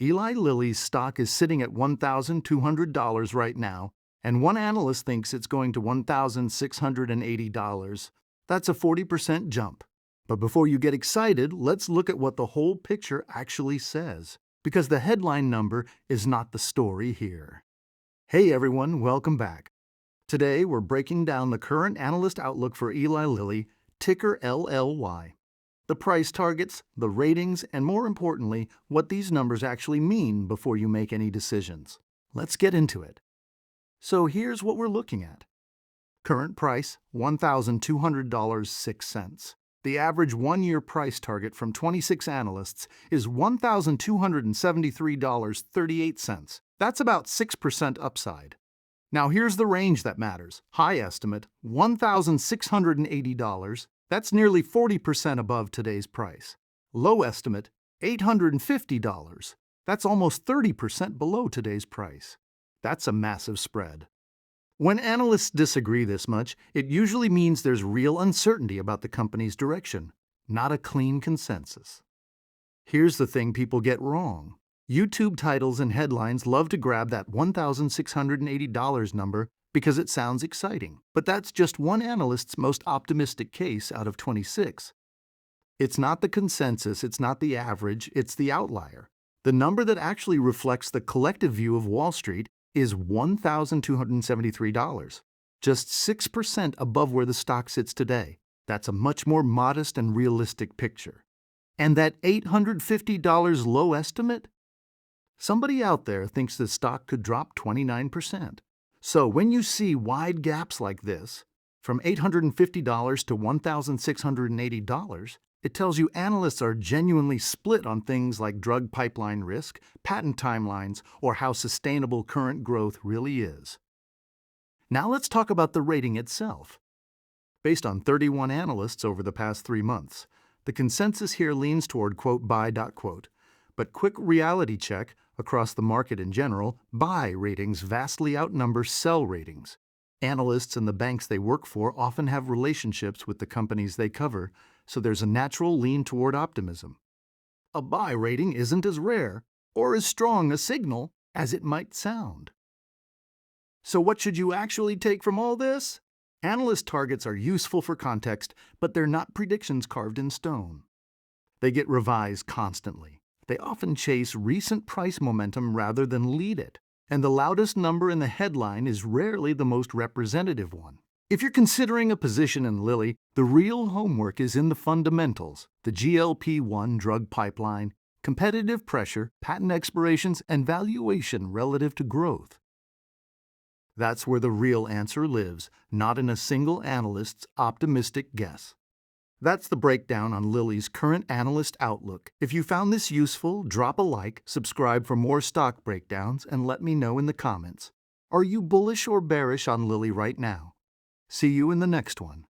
Eli Lilly's stock is sitting at $1,200 right now, and one analyst thinks it's going to $1,680. That's a 40% jump. But before you get excited, let's look at what the whole picture actually says, because the headline number is not the story here. Hey everyone, welcome back. Today we're breaking down the current analyst outlook for Eli Lilly, ticker LLY. The price targets, the ratings, and more importantly, what these numbers actually mean before you make any decisions. Let's get into it. So here's what we're looking at. Current price, $1,200.06. The average one-year price target from 26 analysts is $1,273.38. That's about 6% upside. Now here's the range that matters. High estimate, $1,680. That's nearly 40% above today's price. Low estimate, $850. That's almost 30% below today's price. That's a massive spread. When analysts disagree this much, it usually means there's real uncertainty about the company's direction, not a clean consensus. Here's the thing people get wrong. YouTube titles and headlines love to grab that $1,680 number because it sounds exciting. But that's just one analyst's most optimistic case out of 26. It's not the consensus, it's not the average, it's the outlier. The number that actually reflects the collective view of Wall Street is $1,273, just 6% above where the stock sits today. That's a much more modest and realistic picture. And that $850 low estimate? Somebody out there thinks the stock could drop 29%. So when you see wide gaps like this, from $850 to $1,680, it tells you analysts are genuinely split on things like drug pipeline risk, patent timelines, or how sustainable current growth really is. Now let's talk about the rating itself. Based on 31 analysts over the past 3 months, the consensus here leans toward buy. But quick reality check, across the market in general, buy ratings vastly outnumber sell ratings. Analysts and the banks they work for often have relationships with the companies they cover, so there's a natural lean toward optimism. A buy rating isn't as rare or as strong a signal as it might sound. So what should you actually take from all this? Analyst targets are useful for context, but they're not predictions carved in stone. They get revised constantly. They often chase recent price momentum rather than lead it, and the loudest number in the headline is rarely the most representative one. If you're considering a position in Lilly, the real homework is in the fundamentals: the GLP-1 drug pipeline, competitive pressure, patent expirations, and valuation relative to growth. That's where the real answer lives, not in a single analyst's optimistic guess. That's the breakdown on Lilly's current analyst outlook. If you found this useful, drop a like, subscribe for more stock breakdowns, and let me know in the comments. Are you bullish or bearish on Lilly right now? See you in the next one.